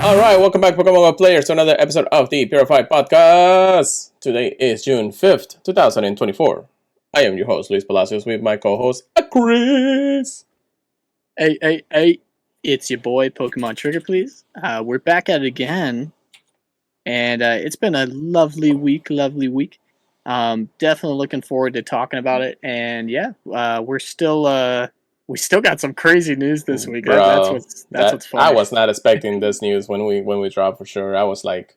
Alright, welcome back Pokemon Go players to another episode of the Purified Podcast. Today is June 5th, 2024. I am your host, Luis Palacios, with my co-host, Chris. Hey, it's your boy, Pokemon Trigger, please. We're back at it again, and it's been a lovely week. Definitely looking forward to talking about it, and yeah, we still got some crazy news this week. Bro, that's what's funny. I was not expecting this news when we dropped for sure. I was like,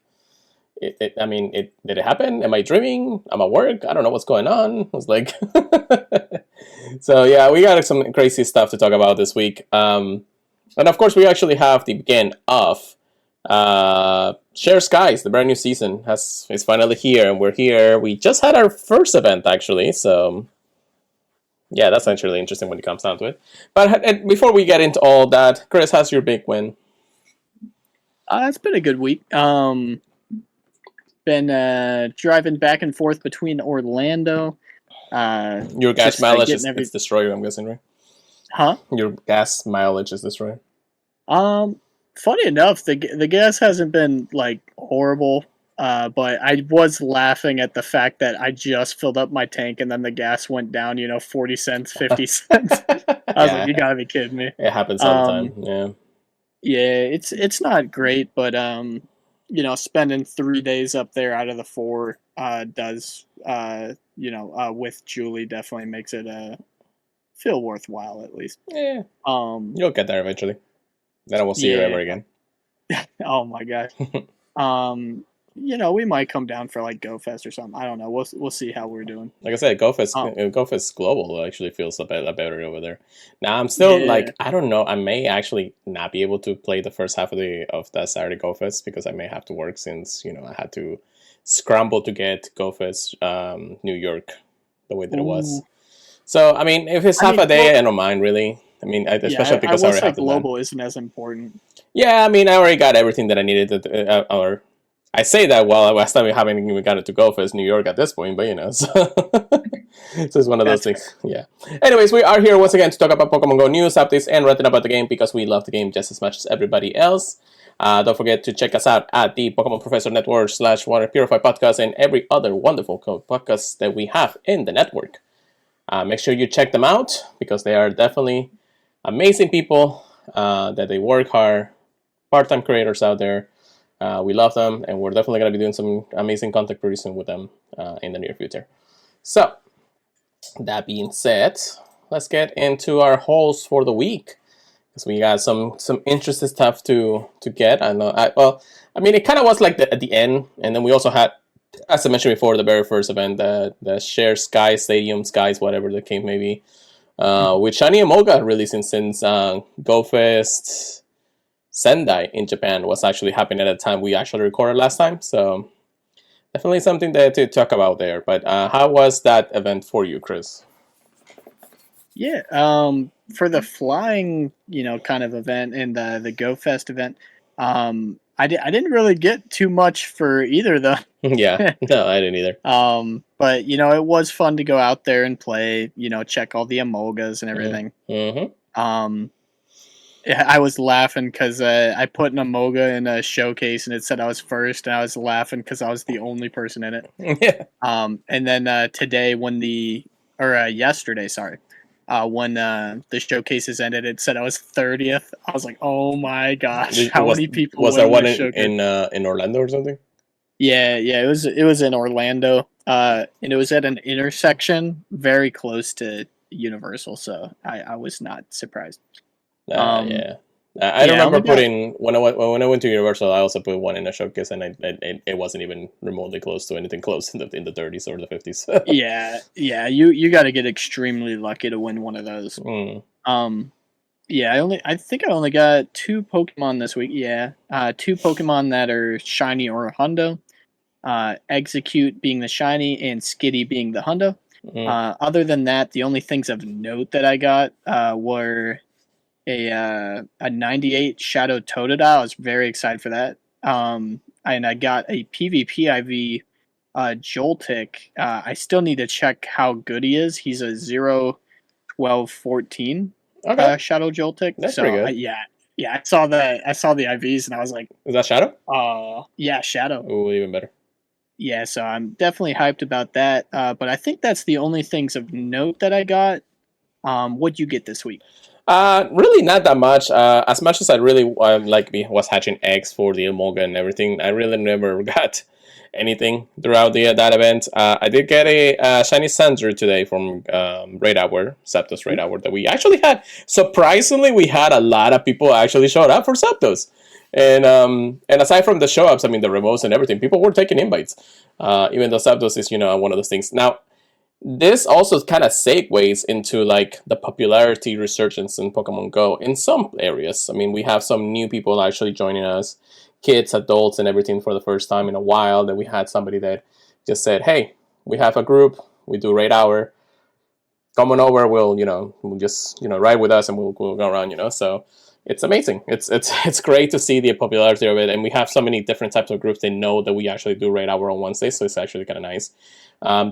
did it happen? Am I dreaming? I'm at work. I don't know what's going on. I was like, so yeah, we got some crazy stuff to talk about this week. And of course, we actually have the beginning of Share Skies. The brand new season is finally here, and we're here. We just had our first event actually, so. Yeah, that's actually interesting when it comes down to it. But before we get into all that, Chris, how's your big win? It's been a good week. Been driving back and forth between Orlando. Your gas mileage is destroyed, I'm guessing, right? Huh? Your gas mileage is destroyed. Funny enough, the gas hasn't been like horrible. But I was laughing at the fact that I just filled up my tank and then the gas went down, 40 cents, 50 cents. I was like, you gotta be kidding me. It happens all the time, yeah. Yeah, it's not great, but, spending 3 days up there out of the 4 does, with Julie definitely makes it feel worthwhile at least. Yeah. You'll get there eventually. Then I won't see you ever again. Oh my gosh. We might come down for like GoFest or something. I don't know. We'll see how we're doing. Like I said, GoFest Global actually feels a better over there. Now I'm still I don't know. I may actually not be able to play the first half of that Saturday GoFest because I may have to work since I had to scramble to get GoFest New York the way that it was. So I mean, if it's half a day, I don't mind really. I mean, especially because I already have the global isn't as important. Yeah, I mean, I already got everything that I needed. I say that while last time we haven't even gotten to GoFest New York at this point, but so, so it's one of those things. Yeah. Anyways, we are here once again to talk about Pokemon Go news, updates, and ranting about the game because we love the game just as much as everybody else. Don't forget to check us out at the Pokemon Professor Network / Water Purified Podcast and every other wonderful podcasts that we have in the network. Make sure you check them out because they are definitely amazing people that they work hard, part-time creators out there. We love them, and we're definitely going to be doing some amazing content pretty soon with them in the near future. So, that being said, let's get into our hauls for the week. Because we got some interesting stuff to get. I know. It kind of was like at the end, and then we also had, as I mentioned before, the very first event, the Share Sky Stadium Skies, whatever the case may be, with Shiny and Moga releasing since GoFest Sendai in Japan was actually happening at the time we actually recorded last time, so definitely something to talk about there. But how was that event for you, Chris? Yeah, for the flying, kind of event and the GoFest event, I didn't really get too much for either of them. Yeah, no, I didn't either. But it was fun to go out there and play, check all the Emolgas and everything. Mm-hmm. I was laughing because I put an Emolga in a showcase and it said I was first, and I was laughing because I was the only person in it. Yeah. And then yesterday, when the showcases ended, it said I was 30th. I was like, oh my gosh, how many people was there one in Orlando or something? Yeah, it was in Orlando, and it was at an intersection very close to Universal, so I was not surprised. Yeah. I remember putting when I went to Universal, I also put one in a showcase, and it wasn't even remotely cllose to anything close in the 30s or the 50s. yeah, you got to get extremely lucky to win one of those. Yeah, I think I only got 2 Pokemon this week. Yeah, 2 Pokemon that are shiny or hundo. Execute being the shiny and Skitty being the hundo. Other than that, the only things of note that I got were a 98 Shadow Totodile. I was very excited for that. And I got a PvP IV Joltik. I still need to check how good he is. He's a 0, 12, 14 Shadow Joltik. That's pretty good. Yeah, Yeah, I saw that. I saw the IVs, and I was like, Is that Shadow? yeah, Shadow. Oh, even better. Yeah, so I'm definitely hyped about that. But I think that's the only things of note that I got. What'd you get this week? Really not that much. As much as I really was hatching eggs for the Emolga and everything, I really never got anything throughout that event. I did get a shiny Sandra today from Raid Hour, Zapdos Raid Hour, that we actually had. Surprisingly, we had a lot of people actually showed up for Zapdos. And aside from the show ups, I mean the remotes and everything, people were taking invites. Even though Zapdos is one of those things. Now this also kind of segues into like the popularity resurgence in Pokemon Go in some areas. I mean, we have some new people actually joining us, kids, adults, and everything for the first time in a while. That we had somebody that just said, "Hey, we have a group. We do Raid Hour. Come on over. We'll just ride with us, and we'll go around. So it's amazing. It's great to see the popularity of it, and we have so many different types of groups. They know that we actually do Raid Hour on Wednesday, so it's actually kind of nice.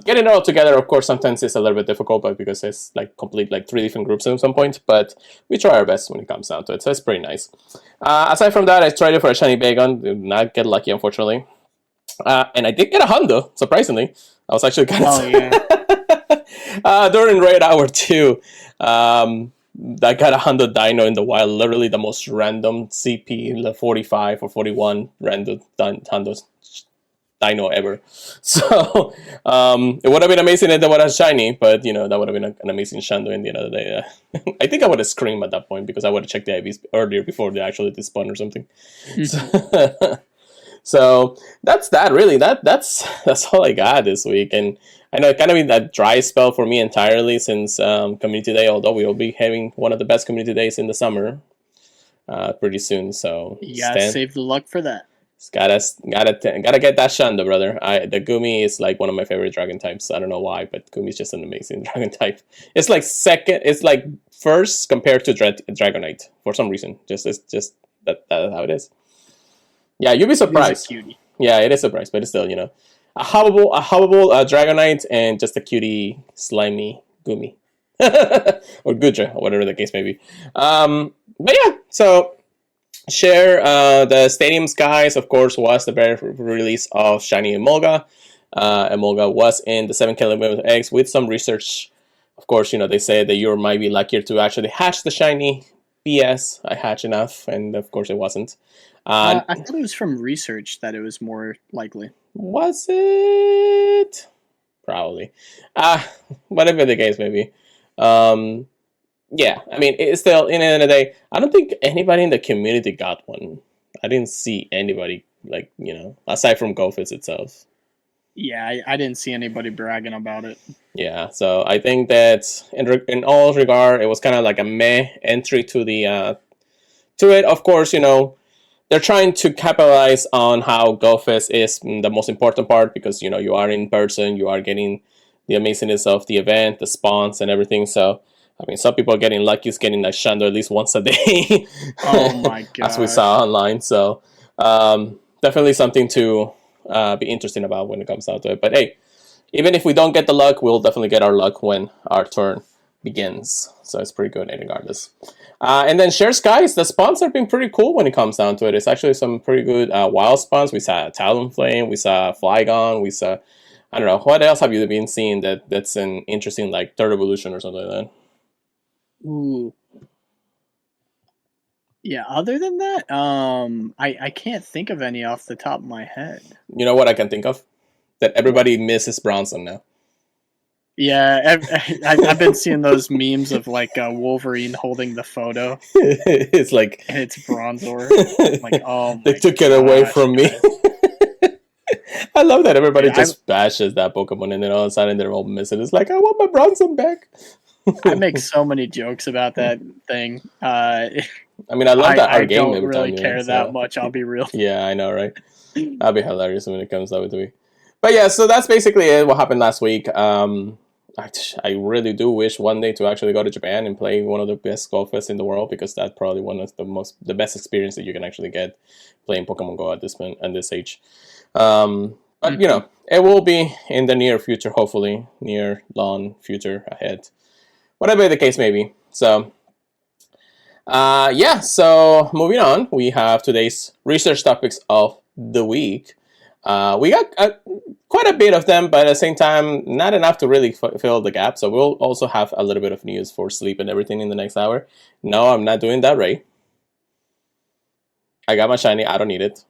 Getting it all together, of course, sometimes it's a little bit difficult, but because it's like complete like 3 different groups at some point. But we try our best when it comes down to it, so it's pretty nice. Aside from that, I tried it for a shiny Bagon. Did not get lucky, unfortunately. And I did get a Hondo, surprisingly. I was actually kind of during Raid Hour 2. I got a Hondo Dino in the wild, literally the most random CP, the 45 or 41 random Hondos Dino ever. So it would have been amazing if that was shiny, but that would have been an amazing Shando in the end of the day. I think I would have screamed at that point because I would have checked the IVs earlier before they actually despawn or something. So that's that. Really, that's all I got this week, and I know it kind of been that dry spell for me entirely since Community Day. Although we will be having one of the best Community Days in the summer pretty soon. So save the luck for that. Gotta get that Shanda, brother. The Gumi is like one of my favorite dragon types. I don't know why, but Gumi is just an amazing dragon type. It's like second. It's like first compared to Dragonite for some reason. It's just that's how it is. Yeah, you'll be surprised. Cutie. Yeah, it is a surprise, but it's still a hubbable Dragonite and just a cutie slimy Gumi or Gudra, or whatever the case may be. But yeah, so. Share the Stadium Skies, of course, was the very release of Shiny Emolga. Emolga was in the 7 kilometer eggs with some research. Of course, they say that you might be luckier to actually hatch the shiny. BS, I hatched enough, and of course it wasn't. I thought it was from research that it was more likely. Was it? Probably. Whatever the case may be. Yeah, I mean, it's still, in the end of the day, I don't think anybody in the community got one. I didn't see anybody, aside from GoFits itself. Yeah, I didn't see anybody bragging about it. Yeah, so I think that in all regard, it was kind of like a meh entry to it. Of course, they're trying to capitalize on how GoFest is the most important part because, you are in person, you are getting the amazingness of the event, the spawns and everything, so... I mean, some people are getting lucky, getting that Shando at least once a day. Oh my god! As we saw online, so definitely something to be interesting about when it comes down to it. But hey, even if we don't get the luck, we'll definitely get our luck when our turn begins. So it's pretty good regardless. And then Share Skies, the spawns have been pretty cool when it comes down to it. It's actually some pretty good wild spawns. We saw Talonflame, we saw Flygon, we saw, I don't know, what else have you been seeing that's an interesting, like, third evolution or something like that? Ooh. Yeah, other than that, I can't think of any off the top of my head. You know what I can think of? That everybody misses Bronson now. Yeah, I've been seeing those memes of like Wolverine holding the photo. It's like... And it's Bronzor. Like, oh my they took it away from me. I love that everybody just bashes that Pokemon and then all of a sudden they're all missing. It's like, I want my Bronson back. I make so many jokes about that thing. I mean, I love that our game every time. I don't really care that much, I'll be real. Yeah, I know, right? That'll be hilarious when it comes out to me. But yeah, so that's basically it, what happened last week. I really do wish one day to actually go to Japan and play one of the best golf fests in the world, because that's probably one of the best experience that you can actually get playing Pokemon Go at this age. But it will be in the near future, hopefully, near long future ahead. Whatever the case may be. So Yeah, so moving on, we have today's research topics of the week. We got quite a bit of them, but at the same time, not enough to really fill the gap. So we'll also have a little bit of news for sleep and everything in the next hour. No, I'm not doing that, Ray. I got my shiny. I don't need it.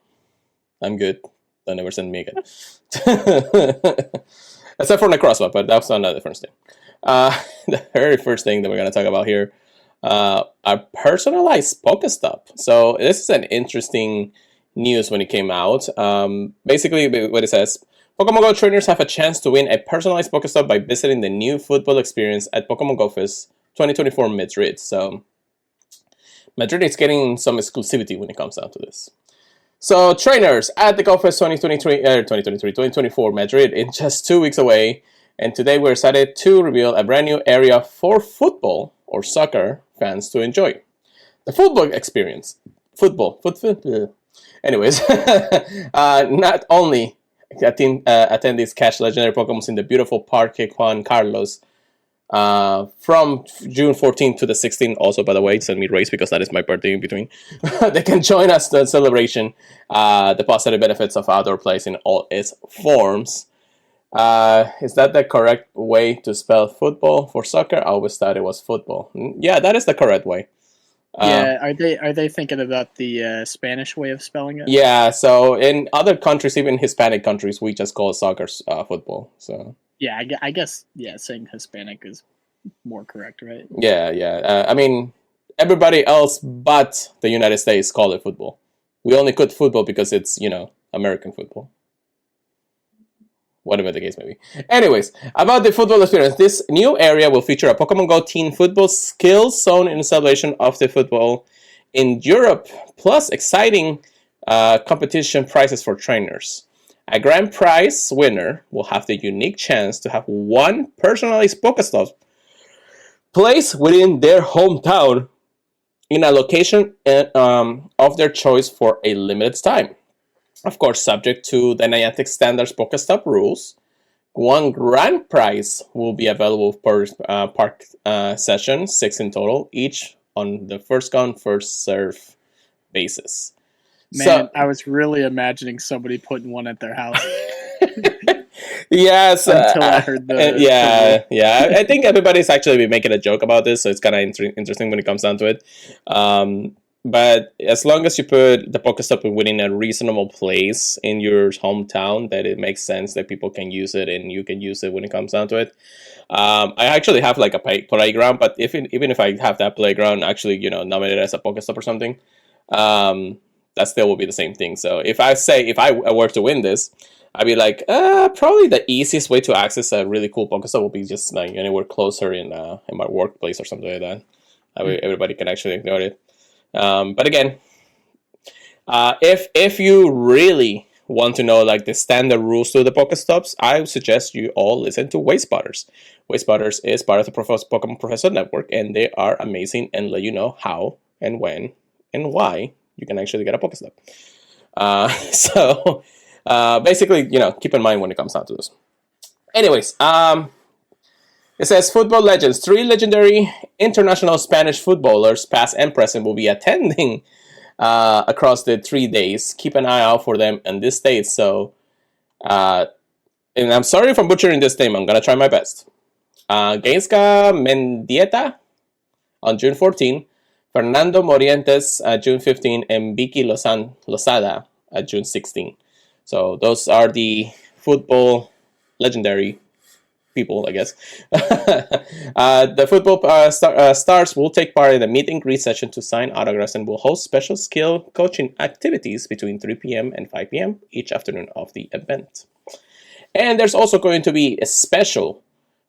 I'm good. Don't ever send me again. Except for Necrozma, but that's another different thing. The very first thing that we're going to talk about here, a personalized Pokestop. So this is an interesting news when it came out. Basically, what it says, Pokemon Go trainers have a chance to win a personalized Pokestop by visiting the new football experience at Pokemon Go Fest 2024 Madrid. So Madrid is getting some exclusivity when it comes down to this. So trainers at the Go Fest 2024 Madrid in just 2 weeks away. And today we're excited to reveal a brand new area for football or soccer fans to enjoy. The football experience. Football. Anyways, not only attendees catch legendary Pokemon in the beautiful Parque Juan Carlos from June 14th to the 16th. Also, by the way, send me race because that is my birthday in between. They can join us in the celebration. The positive benefits of outdoor play in all its forms. Is that the correct way to spell football for soccer? I always thought it was football. Yeah, that is the correct way. Yeah, are they thinking about the Spanish way of spelling it? Yeah, so in other countries, even Hispanic countries, we just call soccer football. So yeah, I guess saying Hispanic is more correct, right? Yeah. I mean, everybody else but the United States call it football. We only call it football because it's American football. Whatever the case may be. Anyways, about the football experience, this new area will feature a Pokemon Go Teen Football Skills Zone in celebration of the football in Europe, plus exciting competition prizes for trainers. A grand prize winner will have the unique chance to have one personalized Pokestop placed within their hometown in a location of their choice for a limited time. Of course, subject to the Niantic Standards Pokestop rules. One grand prize will be available per park session, 6 in total, each on the first come, first serve basis. Man, so, I was really imagining somebody putting one at their house. Yes. Until I heard the... Yeah. I think everybody's actually been making a joke about this, so it's kind of interesting when it comes down to it. But as long as you put the Pokestop within a reasonable place in your hometown, that it makes sense that people can use it and you can use it when it comes down to it. I actually have like a playground, but even if I have that playground actually, nominated as a Pokestop or something, that still will be the same thing. So if I were to win this, I'd be like, probably the easiest way to access a really cool Pokestop will be just like anywhere closer in my workplace or something like that. Everybody can actually ignore it. But again, if you really want to know like the standard rules to the Pokestops, I would suggest you all listen to Wayspotters. Wayspotters is part of the Pokemon Professor Network, and they are amazing and let you know how and when and why you can actually get a Pokestop. So basically, keep in mind when it comes down to this. Anyways, it says Football Legends. 3 legendary international Spanish footballers, past and present, will be attending across the 3 days. Keep an eye out for them in this state. So, and I'm sorry if I'm butchering this name. I'm going to try my best. Gainska Mendieta on June 14, Fernando Morientes June 15, and Vicky Lozada at June 16. So those are the football legendary people, I guess. The football stars will take part in the meet and greet session to sign autographs and will host special skill coaching activities between 3 p.m. and 5 p.m. each afternoon of the event. And there's also going to be a special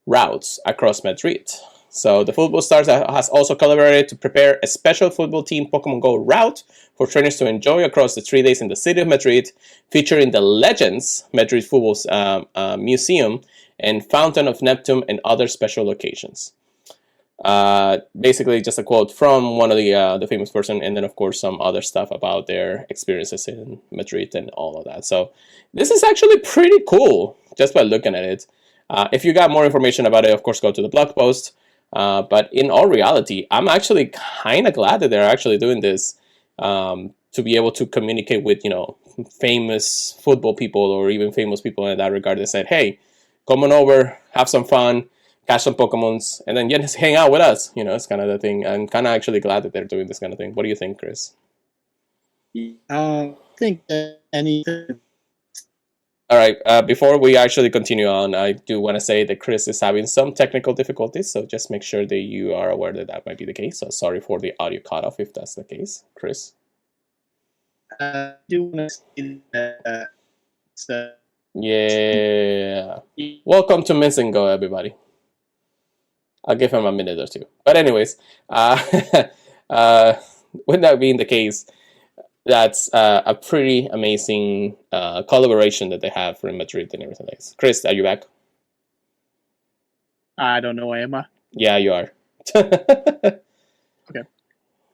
routes across Madrid. So the Football Stars has also collaborated to prepare a special football team Pokemon Go route for trainers to enjoy across the 3 days in the city of Madrid, featuring the Legends Madrid Football Museum and Fountain of Neptune and other special locations. Basically, just a quote from one of the famous person, and then of course some other stuff about their experiences in Madrid and all of that. So this is actually pretty cool just by looking at it. If you got more information about it, of course, go to the blog post. But in all reality, I'm actually kind of glad that they're actually doing this, to be able to communicate with, famous football people or even famous people in that regard. They said, hey, come on over, have some fun, catch some Pokemons, and then just hang out with us. It's kind of the thing. I'm kind of actually glad that they're doing this kind of thing. What do you think, Chris? I think that anything. All right, before we actually continue on, I do want to say that Chris is having some technical difficulties, so just make sure that you are aware that that might be the case. So sorry for the audio cutoff if that's the case. Chris? I do want to say that Yeah. Welcome to Miss and Go, everybody. I'll give him a minute or two. But anyways, with that being the case, that's a pretty amazing collaboration that they have for Madrid and everything like this. Chris, are you back? I don't know, am I? Yeah, you are. Okay.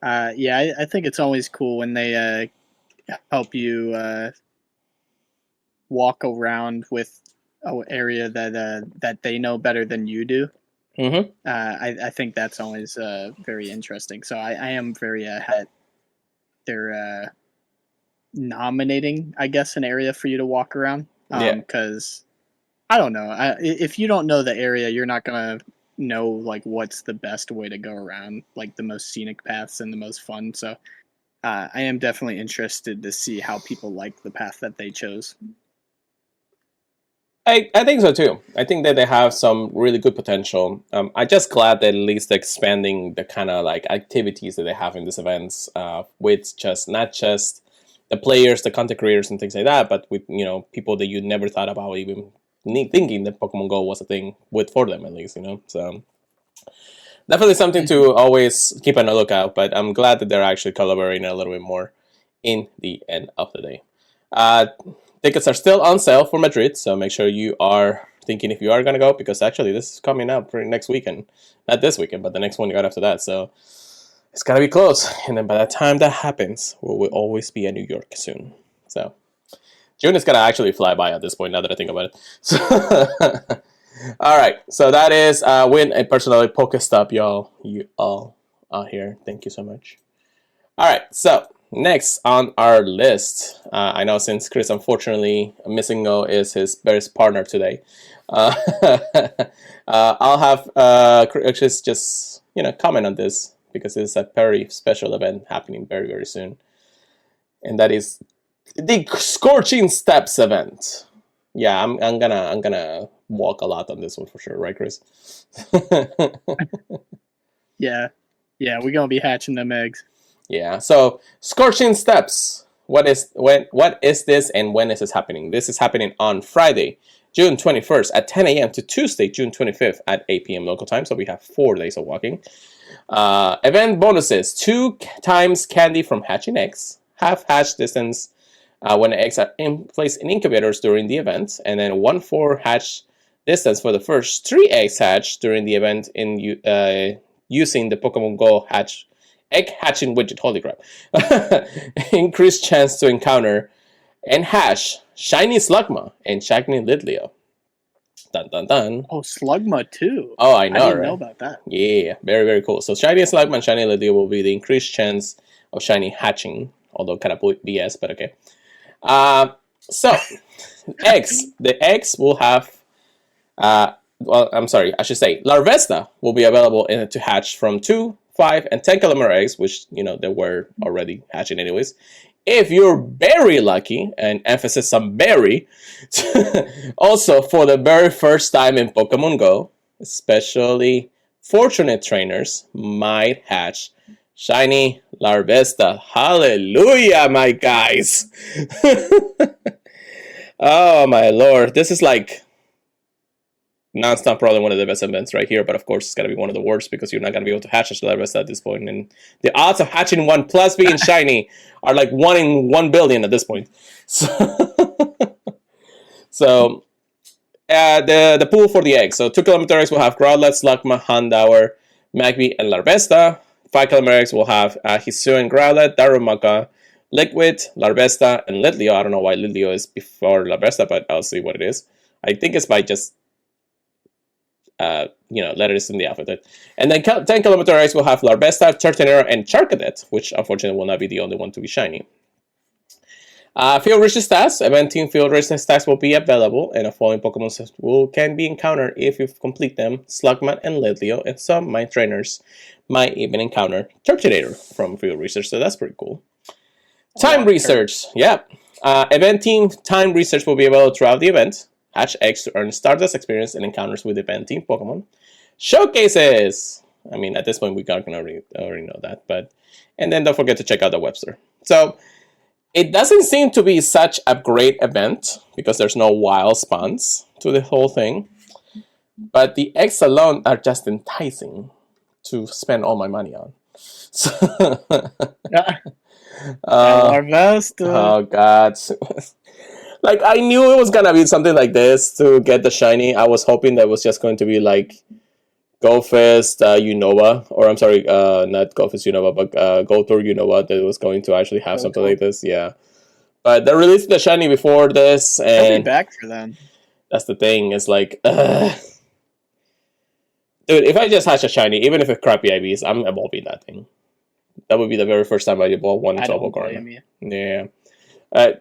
Yeah, I think it's always cool when they help you walk around with an area that they know better than you do. Mm-hmm. I think that's always very interesting. So I am very happy they're nominating, I guess, an area for you to walk around. Because I don't know, if you don't know the area, you're not gonna know like what's the best way to go around, like the most scenic paths and the most fun. So I am definitely interested to see how people like the path that they chose. I think so too. I think that they have some really good potential. I'm just glad that at least expanding the kind of like activities that they have in these events, with just not just the players, the content creators, and things like that, but with people that you never thought about even thinking that Pokemon Go was a thing for them at least. So definitely something to always keep on the lookout. But I'm glad that they're actually collaborating a little bit more in the end of the day. Tickets are still on sale for Madrid, so make sure you are thinking if you are going to go, because actually this is coming up for next weekend. Not this weekend, but the next one you got after that. So it's got to be close. And then by the time that happens, we will always be in New York soon. So June is going to actually fly by at this point, now that I think about it. So all right. So that is Win a Personal Pokestop, y'all. You all out here. Thank you so much. All right. So next on our list, I know since Chris, unfortunately, Missing Go is his best partner today. I'll have Chris just comment on this, because it's a very special event happening very, very soon, and that is the Scorching Steps event. Yeah, I'm gonna walk a lot on this one for sure, right, Chris? Yeah, we're gonna be hatching them eggs. Yeah, so Scorching Steps. What is this, and when is this happening? This is happening on Friday, June 21st at 10 a.m. to Tuesday, June 25th at 8 p.m. local time. So we have 4 days of walking. Event bonuses: 2 times candy from hatching eggs, half hatch distance when eggs are placed in incubators during the event, and then 1/4 hatch distance for the first 3 eggs hatched during the event in using the Pokemon Go egg hatching widget. Holy crap. Increased chance to encounter and hash shiny Slugma and shiny Lidleo. Dun dun dun. Oh, Slugma too. Oh, I know, I didn't right? know about that. Yeah, very, very cool. So shiny Slugma and shiny Lidleo will be the increased chance of shiny hatching, although kind of BS, but okay. So eggs. The eggs will have I should say Larvesta will be available to hatch from 2, 5, and 10 kilometer eggs, which they were already hatching anyways. If you're very lucky, and emphasis on very, also for the very first time in Pokemon Go, especially fortunate trainers might hatch shiny Larvesta. Hallelujah, my guys! Oh my lord, this is like non-stop, probably one of the best events right here, but of course it's going to be one of the worst, because you're not going to be able to hatch a Larvesta at this point, and the odds of hatching one plus being shiny are like 1 in 1 billion at this point. So the pool for the eggs. So 2 kilometer eggs will have Growlithe, Slugma, Houndour, Magby, and Larvesta. 5 kilometer eggs will have Hisuian, Growlithe, Darumaka, Liquid, Larvesta, and Lidleo. I don't know why Lidleo is before Larvesta, but I'll see what it is. I think it's by just letters in the alphabet. And then 10 kilometer ice will have Larvesta, Turtonator, and Charcadet, which unfortunately will not be the only one to be shiny. Field Research Tasks. Event Team Field Research Tasks will be available, and the following Pokemon can be encountered if you complete them. Slugma and Litleo, and some Mind Trainers might even encounter Turtonator from Field Research, so that's pretty cool. Time Research. Yep. Event Team Time Research will be available throughout the event. Hatch eggs to earn Stardust experience and encounters with Event Team Pokemon. Showcases. I mean, at this point, we can already know that, but and then don't forget to check out the webster. So it doesn't seem to be such a great event because there's no wild spawns to the whole thing, but the eggs alone are just enticing to spend all my money on. So, oh god. Like, I knew it was gonna be something like this to get the shiny. I was hoping that it was just going to be like GoFest Unova, or I'm sorry, not GoFest Unova, but Go Tour Unova, that was going to actually have something like this. Yeah, but they released the shiny before this, and I'll be back for them. That's the thing. It's like, dude, if I just hatch a shiny, even if it's crappy IVs, I'm evolving that thing. That would be the very first time I evolve one into Pokemon. Yeah,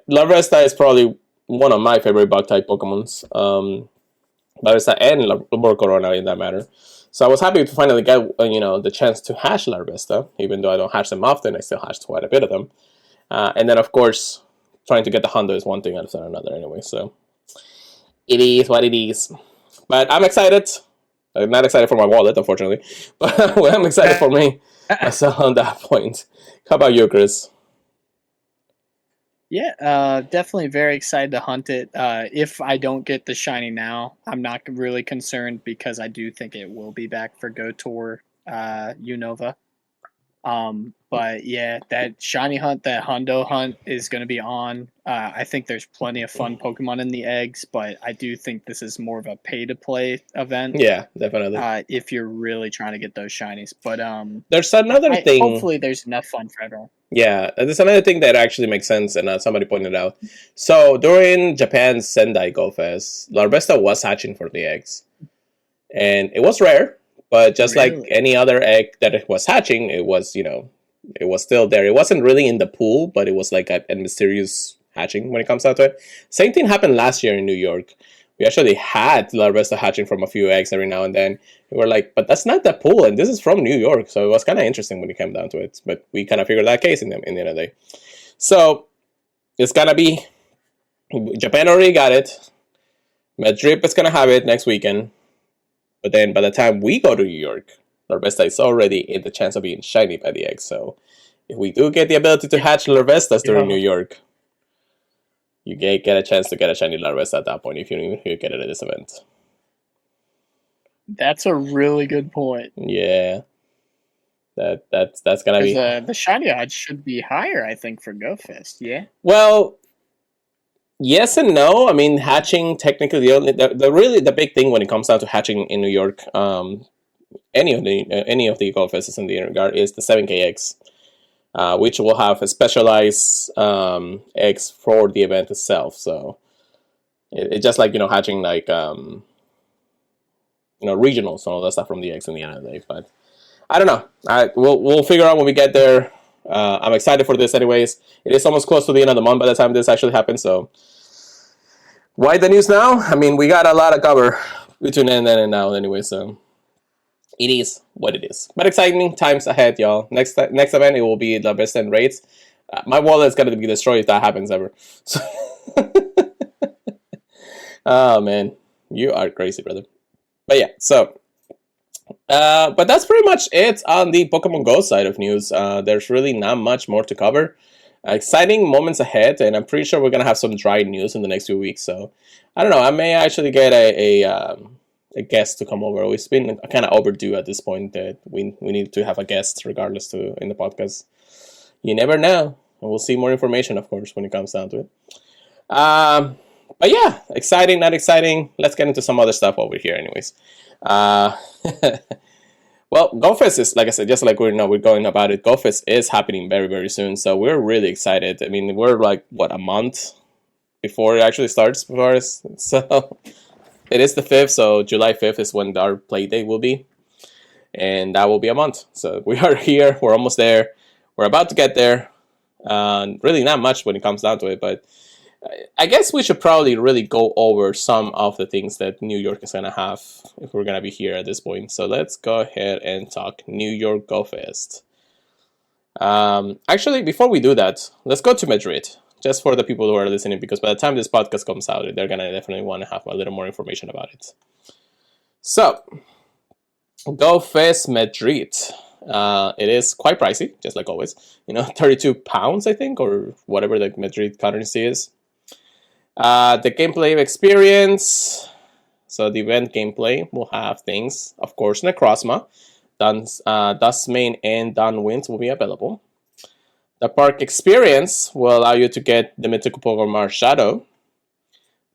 Larvesta is probably one of my favorite bug type Pokemons. Larvesta and Corona in that matter. So I was happy to finally get the chance to hatch Larvesta, even though I don't hatch them often. I still hatch quite a bit of them. And then of course, trying to get the Hondo is one thing after another anyway. So it is what it is. But I'm excited. I'm not excited for my wallet, unfortunately, but I'm excited for me. So on that point, how about you, Chris? Yeah, definitely very excited to hunt it. If I don't get the shiny now, I'm not really concerned because I do think it will be back for Go Tour Unova. But yeah, that shiny hunt, that Hondo hunt is going to be on. I think there's plenty of fun Pokemon in the eggs, but I do think this is more of a pay-to-play event. Yeah, definitely. If you're really trying to get those shinies. But there's another thing. Hopefully there's enough fun for everyone. Yeah, there's another thing that actually makes sense, and somebody pointed out. So during Japan's Sendai Go Fest, Larvesta was hatching for the eggs. And it was rare, but just like any other egg that it was hatching, it was, it was still there. It wasn't really in the pool, but it was like a mysterious hatching when it comes out to it. Same thing happened last year in New York. We actually had Larvesta hatching from a few eggs every now and then. We were like, but that's not the pool, and this is from New York. So it was kind of interesting when it came down to it. But we kind of figured that case in the end of the day. So it's going to be... Japan already got it. Madrid is going to have it next weekend. But then by the time we go to New York, Larvesta is already in the chance of being shiny by the eggs. So if we do get the ability to hatch Larvestas during New York, you get a chance to get a shiny Larvesta at that point if you get it at this event. That's a really good point. Yeah. That's gonna be the shiny odds should be higher, I think, for GoFest, yeah? Well, yes and no. I mean, hatching technically the big thing when it comes down to hatching in New York, any of the GoFests in the regard is the 7K eggs. Which will have a specialized eggs for the event itself. So it's just like hatching like regionals and all that stuff from the eggs in the end of the day. But I don't know. We'll figure out when we get there. I'm excited for this, anyways. It is almost close to the end of the month by the time this actually happens. So why the news now? I mean, we got a lot of cover between then and now, anyway. So. It is what it is. But exciting times ahead, y'all. Next event, it will be the best end raids. My wallet's going to be destroyed if that happens ever. So oh, man. You are crazy, brother. But yeah, so... but that's pretty much it on the Pokemon Go side of news. There's really not much more to cover. Exciting moments ahead, and I'm pretty sure we're going to have some dry news in the next few weeks. So, I don't know. I may actually get a guest to come over. It's been kind of overdue at this point that we need to have a guest regardless in the podcast. You never know. And we'll see more information, of course, when it comes down to it. But yeah, exciting, not exciting. Let's get into some other stuff over here anyways. Well, GoFest is, like I said, just like we're going about it, GoFest is happening very, very soon. So we're really excited. I mean, we're like, a month before it actually starts for us. So it is the 5th, so July 5th is when our play date will be. And that will be a month. So we are here. We're almost there. We're about to get there. Really not much when it comes down to it, but I guess we should probably really go over some of the things that New York is going to have if we're going to be here at this point. So let's go ahead and talk New York Go Fest. Actually, before we do that, let's go to Madrid, just for the people who are listening, because by the time this podcast comes out, they're going to definitely want to have a little more information about it. So, Go Fest Madrid. It is quite pricey, just like always. 32 pounds, I think, or whatever the Madrid currency is. The gameplay experience. So the event gameplay will have things, of course, Necrozma, Dustmane, and Downwind will be available. The park experience will allow you to get the mythical Pokemon Shadow.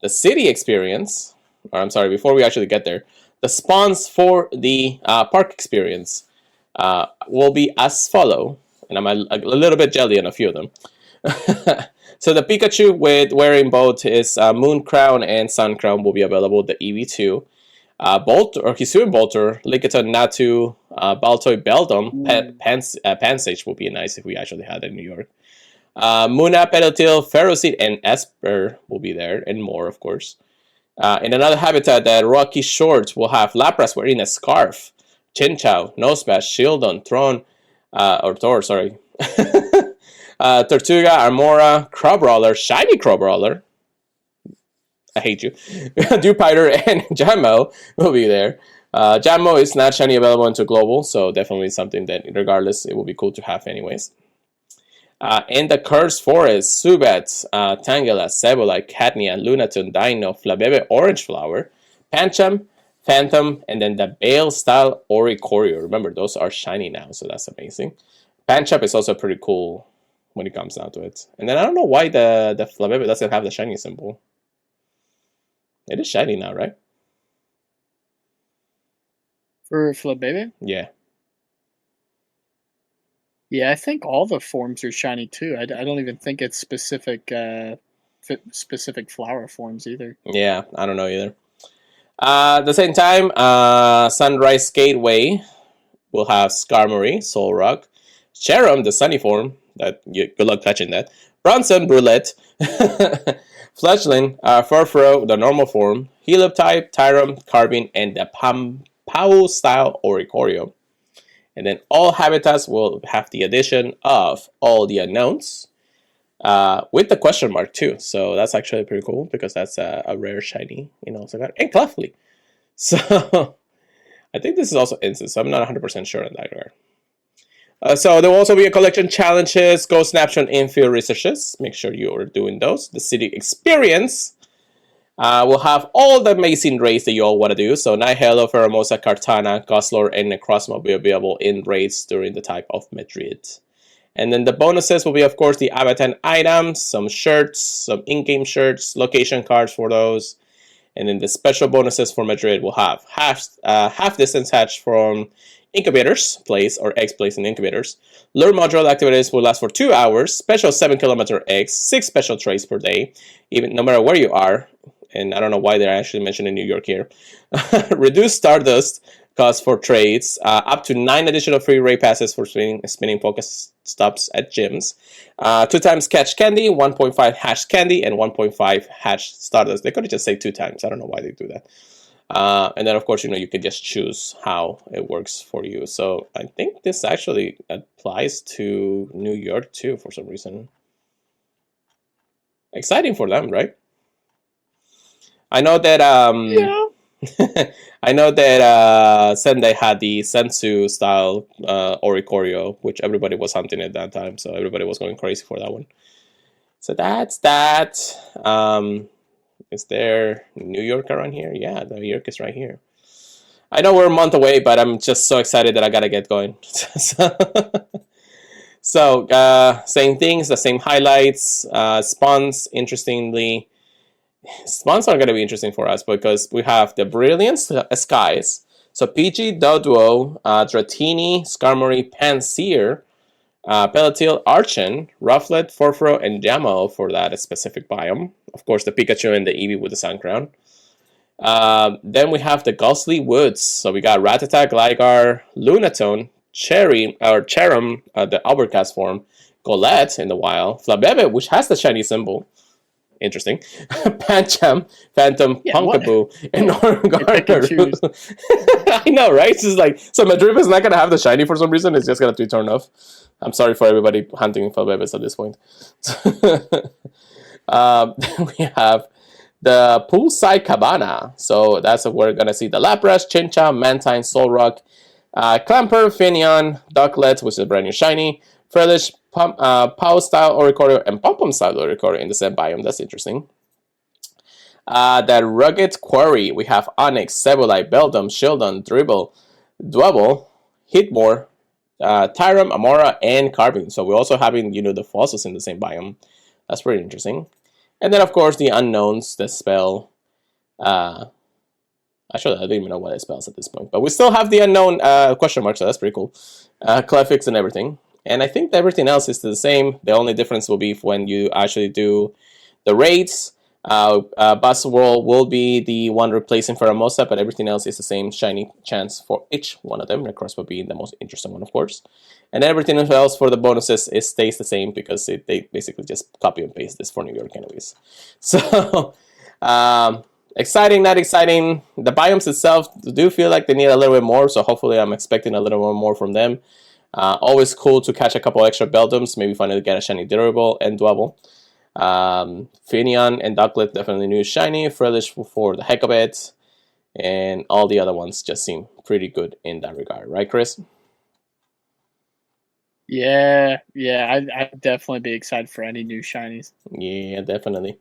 The city experience, or I'm sorry, before we actually get there, the spawns for the park experience will be as follow, and I'm a little bit jelly on a few of them. So the Pikachu with wearing both his Moon Crown and Sun Crown will be available, the EV2. Hisuian Bolter, Lickitung, Natu, Baltoy, Beldum, Pansage will be nice if we actually had it in New York. Munna, Pedotil, Ferroseed, and Esper will be there, and more, of course. In another habitat, the Rocky Shores will have Lapras wearing a scarf, Chinchou, Nosepass, Shieldon, Thor, sorry. Tortuga, Armora, Crabrawler, Shiny Crabrawler. I hate you. Dewpider and Jammo will be there. Jammo is not shiny available into Global, so definitely something that, regardless, it will be cool to have anyways. In the Cursed Forest, Zubat, Tangela, Sableye, Catnia, Lunatone, Dino, Flabebe, Orange Flower, Pancham, Phantom, and then the Bale Style Oricorio. Remember, those are shiny now, so that's amazing. Pancham is also pretty cool when it comes down to it. And then I don't know why the Flabebe doesn't have the shiny symbol. It is shiny now, right? For Flabebe? Yeah. Yeah, I think all the forms are shiny too. I don't even think it's specific flower forms either. Yeah, I don't know either. At the same time, Sunrise Gateway will have Skarmory, Solrock, Cherum, the sunny form. Good luck catching that. Bronson, Brulette, Fletchling, Furfuro, the normal form, Helioptile, Tyrum, Carbine, and the Pau style Oricorio. And then all habitats will have the addition of all the unknowns with the question mark too. So that's actually pretty cool because that's a rare shiny, and Clefly. So I think this is also instant, so I'm not 100% sure on that regard. So there will also be a collection challenges, go snapshot infield researches. Make sure you are doing those. The city experience will have all the amazing raids that you all want to do. So Nihilo, Ferromosa, Kartana, Goslor, and Necrozma will be available in raids during the type of Madrid. And then the bonuses will be, of course, the Abaton items, some shirts, some in-game shirts, location cards for those. And then the special bonuses for Madrid will have half distance hatch from incubators, place or eggs placed in incubators. Lure module activities will last for 2 hours. Special 7-kilometer eggs, 6 special trays per day, even no matter where you are. And I don't know why they're actually mentioning New York here. Reduced Stardust cost for trades, up to 9 additional free raid passes for spinning Pokestops at gyms. 2 times catch candy, 1.5 hash candy, and 1.5 hash Stardust. They could have just said 2 times. I don't know why they do that. And then, of course, you can just choose how it works for you. So I think this actually applies to New York, too, for some reason. Exciting for them, right? I know that I know that Sendai had the Sensu style Oricorio, which everybody was hunting at that time, so everybody was going crazy for that one. So that's that. Is there New York around here? Yeah, New York is right here. I know we're a month away, but I'm just so excited that I gotta get going. So same things, the same highlights, spawns. Interestingly, spawns are going to be interesting for us because we have the Brilliant Skies. So PG, Doduo, Dratini, Skarmory, Panseer, Pelotil, Archon, Rufflet, Furfuro, and Jammo for that specific biome. Of course, the Pikachu and the Eevee with the Sun Crown. Then we have the Ghostly Woods. So we got Rattata, Gligar, Lunatone, Cherum, the Overcast form, Golett in the wild, Flabébé, which has the shiny symbol. Interesting. Pancham, Phantom, Punkaboo, and Gardevoir. I know, right? It's just like, so Madrid is not going to have the shiny for some reason. It's just going to be turned off. I'm sorry for everybody hunting Flabébés at this point. We have the Poolside Cabana. So that's where we're going to see the Lapras, Chincha, Mantine, Solrock, Clamper, Finion, Ducklet, which is a brand new shiny, Frillish, Pow style Oricorio, and Pom Pom style Oricorio in the same biome. That's interesting. That Rugged Quarry. We have Onyx, Sableye, Beldum, Shieldon, Dribble, Dwebble, Hitmore, Tyrum, Amora, and Carbine. So we're also having, the fossils in the same biome. That's pretty interesting. And then, of course, the unknowns, the spell. Actually, I don't even know what it spells at this point. But we still have the unknown question mark, so that's pretty cool. Clefix and everything. And I think everything else is the same. The only difference will be when you actually do the raids. Buzzwole will be the one replacing Pheromosa, but everything else is the same shiny chance for each one of them. Recross will be the most interesting one, of course. And everything else for the bonuses stays the same because they basically just copy and paste this for New York anyways. So, exciting, not exciting. The biomes itself do feel like they need a little bit more, so hopefully I'm expecting a little more from them. Always cool to catch a couple extra Beldums, maybe finally get a shiny Durable and Dwebble. Finion and Ducklet definitely new shiny. Frillish for the heck of it. And all the other ones just seem pretty good in that regard. Right, Chris? Yeah, I'd definitely be excited for any new shinies. Yeah, definitely.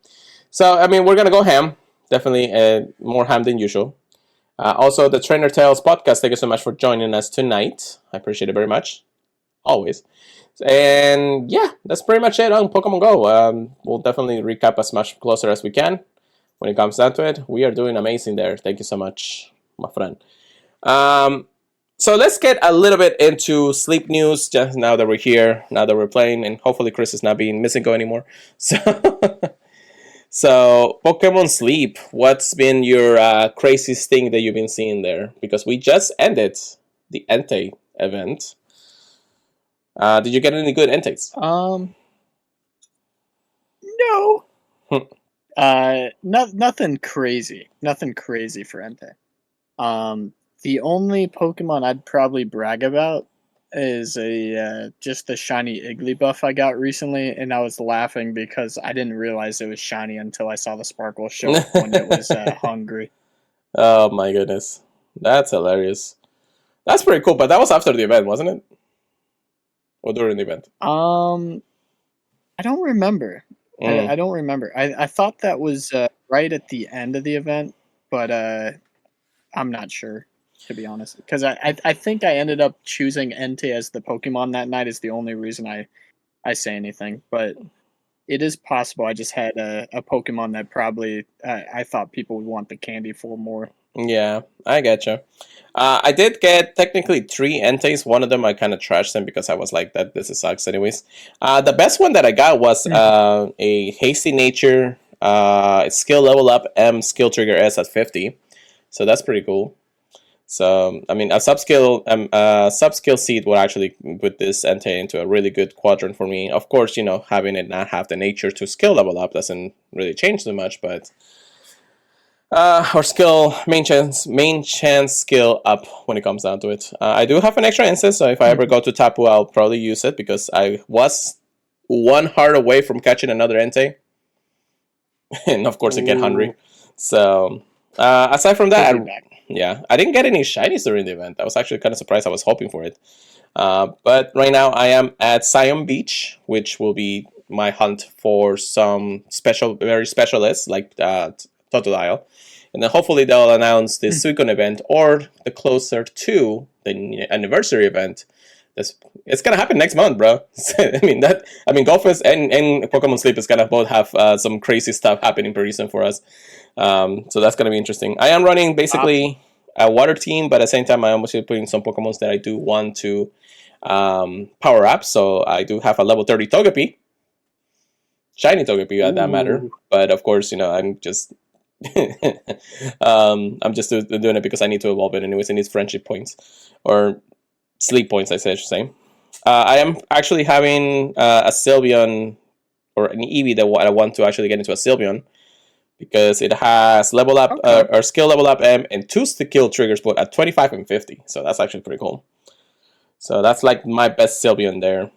So, I mean, we're going to go ham. Definitely more ham than usual. Also, the Trainer Tales podcast, thank you so much for joining us tonight. I appreciate it very much. Always. And yeah, that's pretty much it on Pokemon Go. We'll definitely recap as much closer as we can when it comes down to it. We are doing amazing there. Thank you so much, my friend. So let's get a little bit into sleep news just now that we're here, now that we're playing, and hopefully Chris is not being missing go anymore. So Pokemon Sleep, what's been your craziest thing that you've been seeing there? Because we just ended the Entei event. Did you get any good Enteis? No. Nothing crazy. Nothing crazy for Entei. The only Pokemon I'd probably brag about is just the shiny Igglybuff I got recently, and I was laughing because I didn't realize it was shiny until I saw the sparkle show up when it was hungry. Oh my goodness. That's hilarious. That's pretty cool, but that was after the event, wasn't it? Or during the event? I don't remember. I don't remember. I thought that was right at the end of the event, but I'm not sure, to be honest. Because I think I ended up choosing Entei as the Pokemon that night is the only reason I say anything. But it is possible I just had a Pokemon that probably I thought people would want the candy for more. Yeah, I getcha. I did get technically 3 Enteis. One of them I kind of trashed them because I was like, this sucks anyways. The best one that I got was a Hasty Nature, skill level up, M skill trigger S at 50. So that's pretty cool. So, I mean, a subskill seed would actually put this Entei into a really good quadrant for me. Of course, having it not have the nature to skill level up doesn't really change too much, but or skill main chance skill up when it comes down to it. I do have an extra instance, so if I ever go to Tapu, I'll probably use it because I was 1 heart away from catching another Entei, and of course I get hungry. So aside from that, I didn't get any shinies during the event. I was actually kind of surprised. I was hoping for it, but right now I am at Siam Beach, which will be my hunt for some very special lists like Totodile. And then hopefully they'll announce the Suicune event or the closer to the anniversary event. It's gonna happen next month, bro. Golfest and Pokemon Sleep is gonna both have some crazy stuff happening pretty soon for us. So that's gonna be interesting. I am running basically a water team, but at the same time I'm also putting some Pokemons that I do want to power up. So I do have a level 30 Togepi. Shiny Togepi at that matter. But of course, I'm just I'm just doing it because I need to evolve it anyways. It needs friendship points or sleep points, I should say. I am actually having a Sylveon or an Eevee that I want to actually get into a Sylveon because it has level up or skill level up M and 2 skill triggers, but at 25 and 50. So that's actually pretty cool. So that's like my best Sylveon there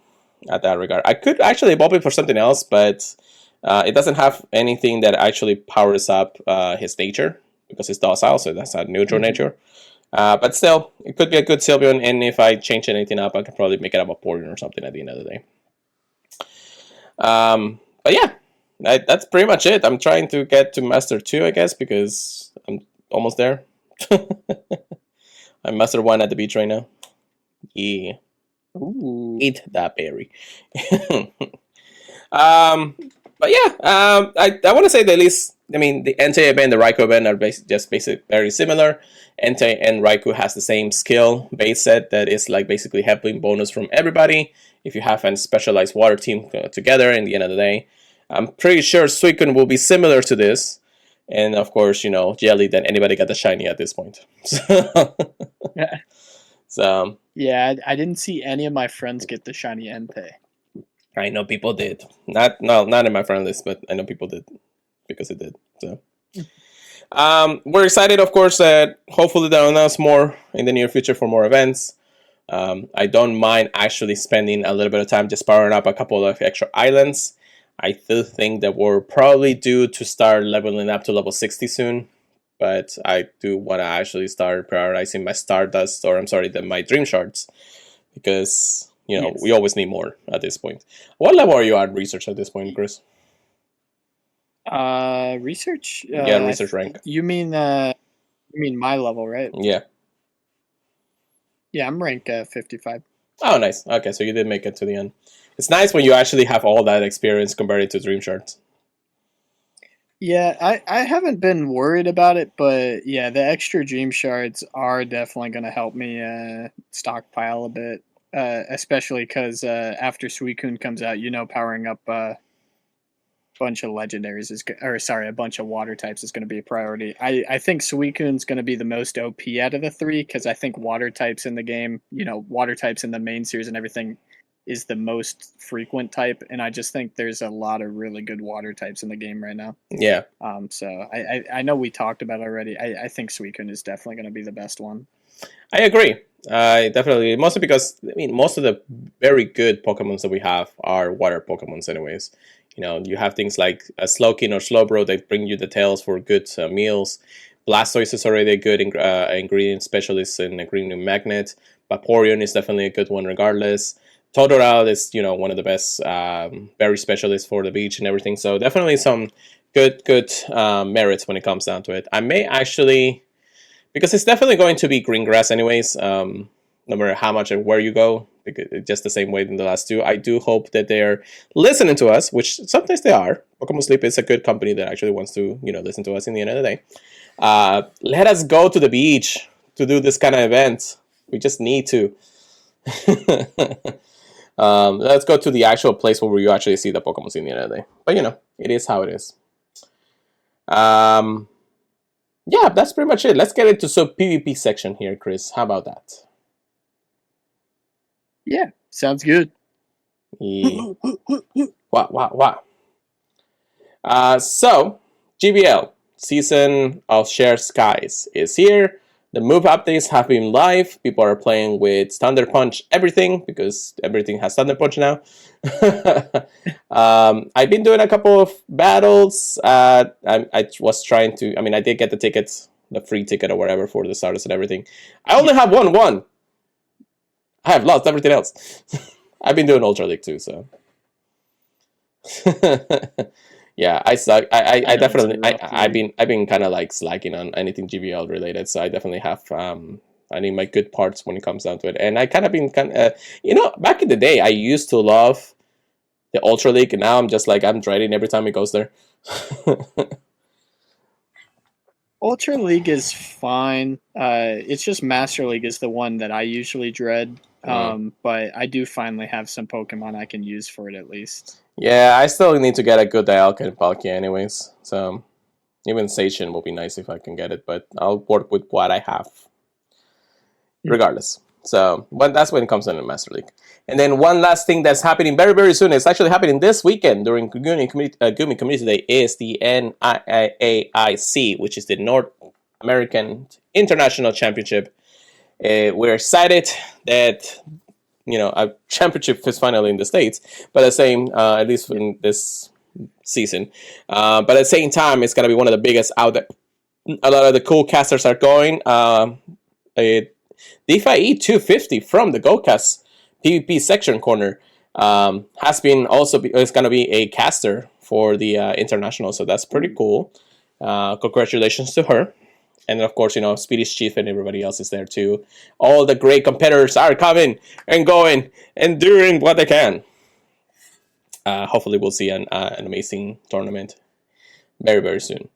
at that regard. I could actually evolve it for something else, but it doesn't have anything that actually powers up his nature because it's docile, so that's a neutral nature. But still, it could be a good Sylveon, and if I change anything up, I could probably make it up a Porygon or something at the end of the day. But yeah, that's pretty much it. I'm trying to get to Master 2, I guess, because I'm almost there. I'm Master 1 at the beach right now. Yeah. Ooh. Eat that berry. But yeah, I want to say that at least, I mean, the Entei event and the Raikou event are just very similar. Entei and Raikou has the same skill base set that is like basically helping bonus from everybody if you have a specialized water team together in the end of the day. I'm pretty sure Suicune will be similar to this. And of course, you know, Jelly, that anybody got the shiny at this point. Yeah. So yeah, I didn't see any of my friends get the shiny Entei. I know people did. Not in my friend list, but I know people did because it did. So we're excited, of course, that hopefully they'll announce more in the near future for more events. I don't mind actually spending a little bit of time just powering up a couple of extra islands. I still think that we're probably due to start leveling up to level 60 soon. But I do want to actually start prioritizing my Stardust, or I'm sorry, my Dream Shards. Because, you know, we always need more at this point. What level are you at research at this point, Chris? Research? Yeah, research rank. You mean my level, right? Yeah. Yeah, I'm rank 55. Oh, nice. Okay, so you did make it to the end. It's nice when you actually have all that experience compared to Dream Shards. Yeah, I haven't been worried about it, but yeah, the extra Dream Shards are definitely going to help me stockpile a bit, especially because after Suicune comes out, you know, powering up a bunch of legendaries a bunch of water types is going to be a priority. I think Suicune's going to be the most OP out of the three because I think water types in the game, you know, water types in the main series and everything is the most frequent type, and I just think there's a lot of really good water types in the game right now. Yeah. So I know we talked about it already. I think Suicune is definitely going to be the best one. I agree. I definitely, mostly because, I mean, most of the very good Pokemons that we have are water Pokemons anyways. You know, you have things like a Slowking or Slowbro that bring you the tails for good meals. Blastoise is already a good ingredient specialist in a Green Magnet. Vaporeon is definitely a good one regardless. Totodile is, you know, one of the best berry specialists for the beach and everything. So definitely some good merits when it comes down to it. I may actually, because it's definitely going to be green grass anyways, no matter how much and where you go, just the same way in the last two. I do hope that they're listening to us, which sometimes they are. Pokemon Sleep is a good company that actually wants to, you know, listen to us in the end of the day. Let us go to the beach to do this kind of event. We just need to. Let's go to the actual place where you actually see the Pokemon in the end of the day. But, you know, it is how it is. Yeah, that's pretty much it. Let's get into some PvP section here, Chris. How about that? Yeah, sounds good. Yeah. Wow. So, GBL, Season of Shared Skies, is here. The move updates have been live. People are playing with Thunder Punch everything, because everything has Thunder Punch now. I've been doing a couple of battles. I was trying to, I mean, I did get the tickets, the free ticket or whatever for the starters and everything. I only have won. I have lost everything else. I've been doing Ultra League too, so. Yeah, I suck. I definitely I've been kind of like slacking on anything GBL related, so I definitely have I need my good parts when it comes down to it. And I kind of been you know, back in the day I used to love the Ultra League, and now I'm just like, I'm dreading every time it goes there. Ultra League is fine. It's just Master League is the one that I usually dread. But I do finally have some Pokemon I can use for it at least. Yeah, I still need to get a good Dialga and Palkia anyways, so Even Station will be nice if I can get it, but I'll work with what I have, regardless. So, but that's when it comes in the Master League. And then one last thing that's happening very, very soon. It's actually happening this weekend during Gumi Community Day. Is the NIAIC, which is the North American International Championship. We're excited that a championship is finally in the States, but the same, at least in this season. But at the same time, it's gonna be one of the biggest out there. A lot of the cool casters are going. DeFi 250 from the GoCast PvP section corner has been also is going to be a caster for the international, so that's pretty cool. Congratulations to her, and of course Speedy's Chief and everybody else is there too. All the great competitors are coming and going and doing what they can. Hopefully we'll see an amazing tournament very, very soon.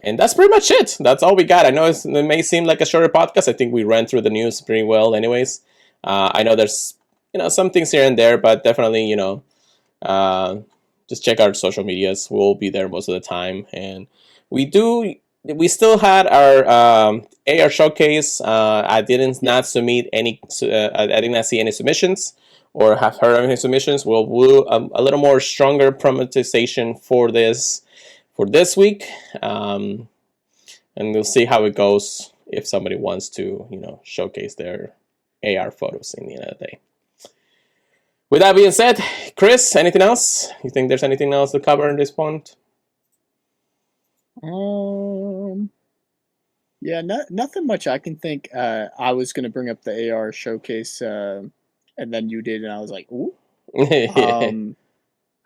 And that's pretty much it. That's all we got. I know it may seem like a shorter podcast. I think we ran through the news pretty well anyways. I know there's some things here and there, but definitely just check our social medias. We'll be there most of the time. And we still had our AR showcase. I did not submit any. I did not see any submissions or have heard of any submissions. We'll do a little more stronger prioritization for this week, and we'll see how it goes if somebody wants to showcase their AR photos in the end of the day. With that being said, Chris, anything else? You think there's anything else to cover at this point? Yeah, nothing much I can think. I was going to bring up the AR showcase, and then you did, and I was like, ooh.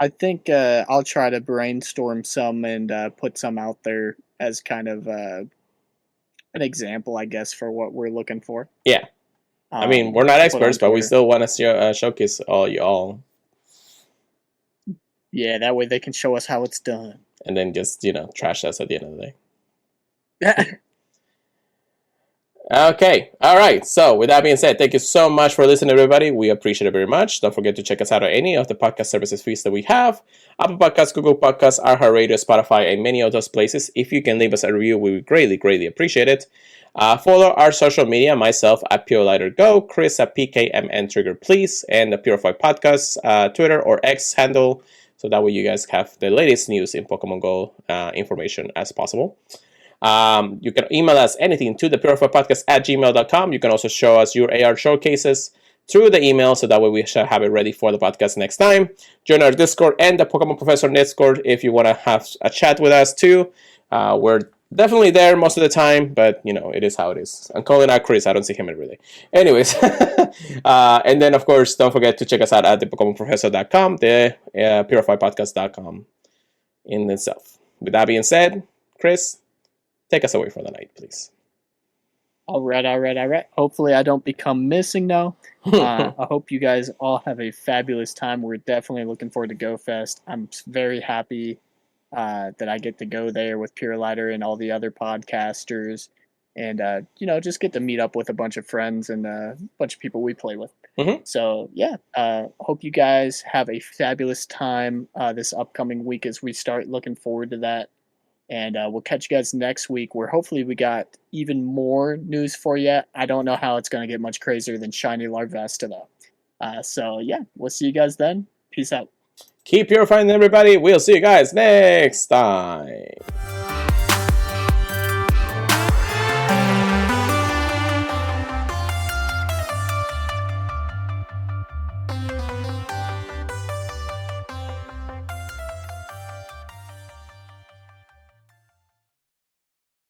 I think I'll try to brainstorm some and put some out there as kind of an example, I guess, for what we're looking for. Yeah. I mean, we're not experts, but we still want to showcase all y'all. Yeah, that way they can show us how it's done. And then just, trash us at the end of the day. Okay. All right. So with that being said, thank you so much for listening, everybody. We appreciate it very much. Don't forget to check us out on any of the podcast services feeds that we have. Apple Podcasts, Google Podcasts, iHeartRadio, Spotify, and many of those places. If you can leave us a review, we would greatly, greatly appreciate it. Follow our social media, myself at PureLighterGo, Chris at PKMNTrigger, please, and the Purified Podcast Twitter or X handle, so that way you guys have the latest news in Pokemon Go information as possible. You can email us anything to thepurifiedpodcast@gmail.com. You can also show us your AR showcases through the email, so that way we shall have it ready for the podcast next time. Join our Discord and the Pokemon Professor Discord if you want to have a chat with us too. We're definitely there most of the time, but it is how it is. I'm calling out Chris. I don't see him every day. Anyways, and then of course, don't forget to check us out at thepokemonprofessor.com, the purifiedpodcast.com in itself. With that being said, Chris, take us away for the night, please. All right. Hopefully I don't become missing now. I hope you guys all have a fabulous time. We're definitely looking forward to GoFest. I'm very happy that I get to go there with Pure Lighter and all the other podcasters, and just get to meet up with a bunch of friends and a bunch of people we play with. Mm-hmm. So yeah, hope you guys have a fabulous time this upcoming week as we start looking forward to that. And we'll catch you guys next week, where hopefully we got even more news for you. I don't know how it's going to get much crazier than Shiny Larvesta, though. So, yeah, we'll see you guys then. Peace out. Keep purifying, everybody. We'll see you guys next time.